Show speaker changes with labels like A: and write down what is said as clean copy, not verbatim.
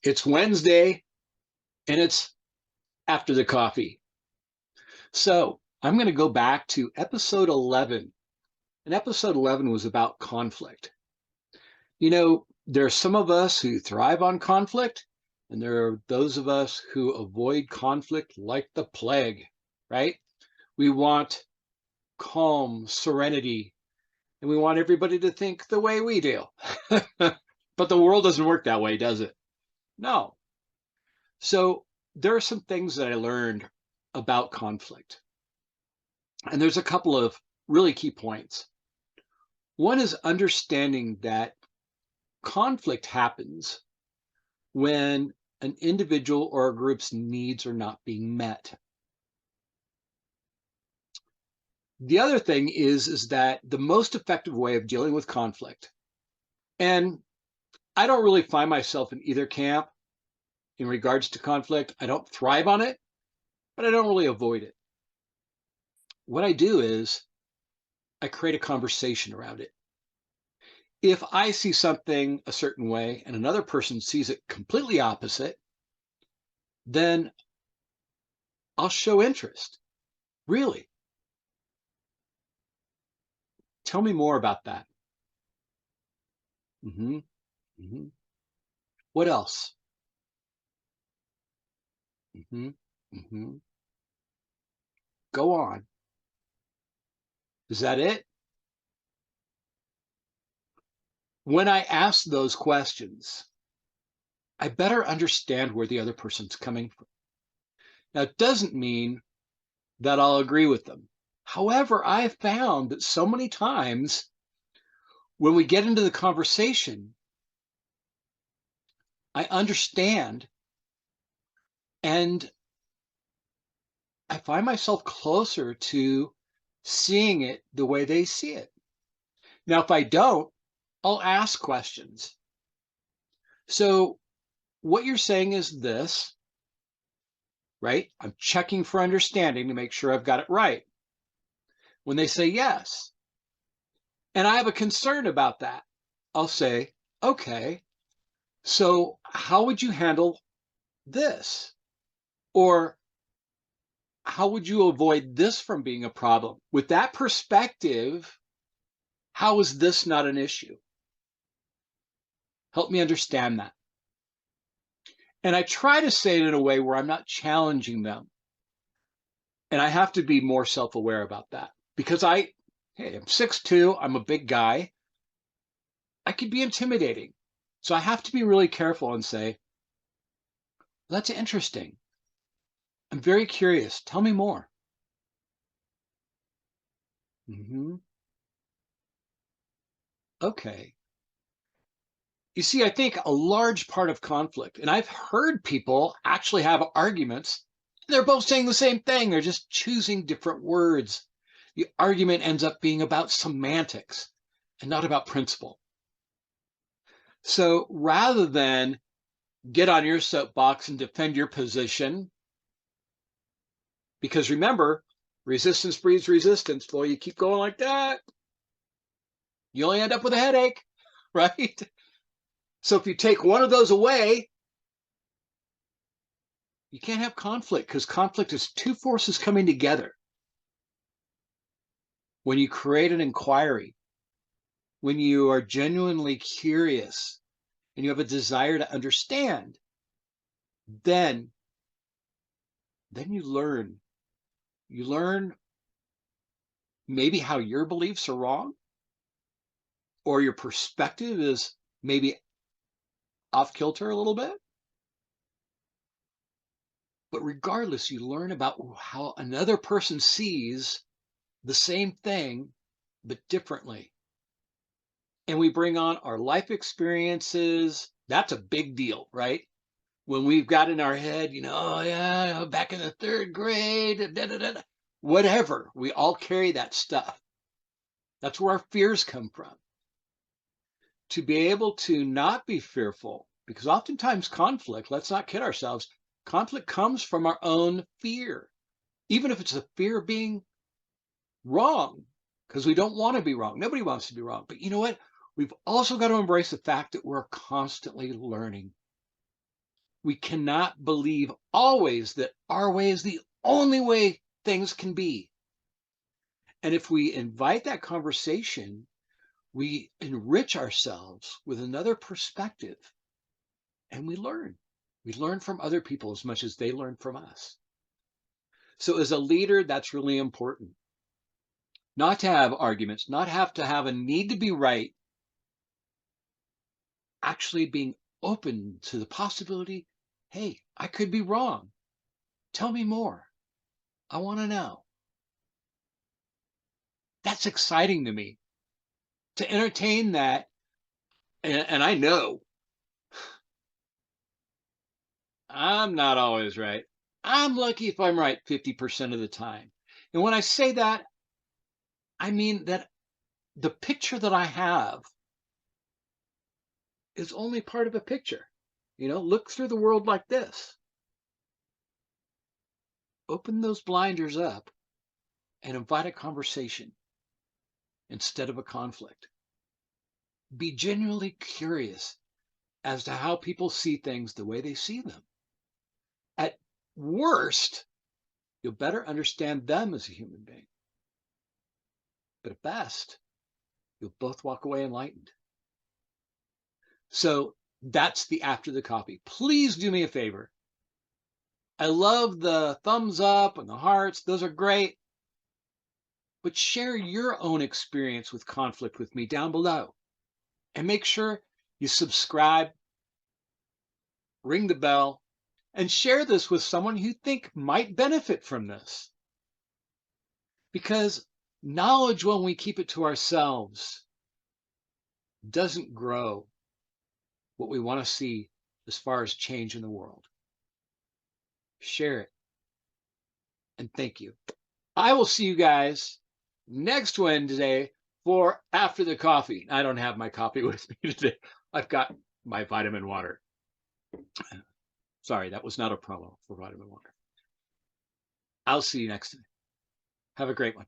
A: It's Wednesday and it's after the coffee. So I'm going to go back to episode 11. And episode 11 was about conflict. There are some of us who thrive on conflict, and there are those of us who avoid conflict like the plague, right? We want calm, serenity, and we want everybody to think the way we do. But the world doesn't work that way, does it? No. So there are some things that I learned about conflict. And there's a couple of really key points. One is understanding that conflict happens when an individual or a group's needs are not being met. The other thing is that the most effective way of dealing with conflict, and I don't really find myself in either camp in regards to conflict. I don't thrive on it, but I don't really avoid it. What I do is I create a conversation around it. If I see something a certain way and another person sees it completely opposite, then I'll show interest. Really? Tell me more about that. hmm hmm What else? hmm hmm Go on. Is that it? When I ask those questions, I better understand where the other person's coming from. Now, it doesn't mean that I'll agree with them. However, I have found that so many times when we get into the conversation, I understand and I find myself closer to seeing it the way they see it. Now, if I don't, I'll ask questions. So, what you're saying is this, right? I'm checking for understanding to make sure I've got it right. When they say yes, and I have a concern about that, I'll say, okay, so how would you handle this? Or how would you avoid this from being a problem? With that perspective, how is this not an issue? Help me understand that. And I try to say it in a way where I'm not challenging them. And I have to be more self-aware about that because hey, I'm 6'2", I'm a big guy. I could be intimidating. So I have to be really careful and say, that's interesting. I'm very curious. Tell me more. Okay. You see, I think a large part of conflict, and I've heard people actually have arguments, they're both saying the same thing. They're just choosing different words. The argument ends up being about semantics and not about principle. So rather than get on your soapbox and defend your position, because remember, resistance breeds resistance. Boy, you keep going like that, you only end up with a headache, right? So if you take one of those away, you can't have conflict because conflict is two forces coming together. When you create an inquiry, when you are genuinely curious and you have a desire to understand, then you learn. You learn maybe how your beliefs are wrong or your perspective is maybe off kilter a little bit. But regardless, you learn about how another person sees the same thing, but differently. And we bring on our life experiences. That's a big deal, right? When we've got in our head, oh yeah, back in the third grade, da, da, da, da. Whatever, we all carry that stuff. That's where our fears come from. To be able to not be fearful, because oftentimes conflict, let's not kid ourselves, conflict comes from our own fear, even if it's a fear of being wrong, because we don't want to be wrong. Nobody wants to be wrong. But you know what? We've also got to embrace the fact that we're constantly learning. We cannot believe always that our way is the only way things can be. And if we invite that conversation, we enrich ourselves with another perspective and we learn. We learn from other people as much as they learn from us. So, as a leader, that's really important. Not to have arguments, not have to have a need to be right, actually being open to the possibility, hey, I could be wrong. Tell me more. I want to know. That's exciting to me to entertain that. And I know I'm not always right. I'm lucky if I'm right 50% of the time. And when I say that, I mean that the picture that I have is only part of a picture. Look through the world like this. Open those blinders up and invite a conversation instead of a conflict. Be genuinely curious as to how people see things the way they see them. At worst, you'll better understand them as a human being. But at best, you'll both walk away enlightened. So that's the after the coffee. Please do me a favor. I love the thumbs up and the hearts. Those are great. But share your own experience with conflict with me down below. And make sure you subscribe, ring the bell, and share this with someone you think might benefit from this. Because knowledge, when we keep it to ourselves, doesn't grow what we want to see as far as change in the world. Share it. And thank you. I will see you guys next Wednesday for After the Coffee. I don't have my coffee with me today. I've got my vitamin water. Sorry, that was not a promo for vitamin water. I'll see you next time. Have a great one.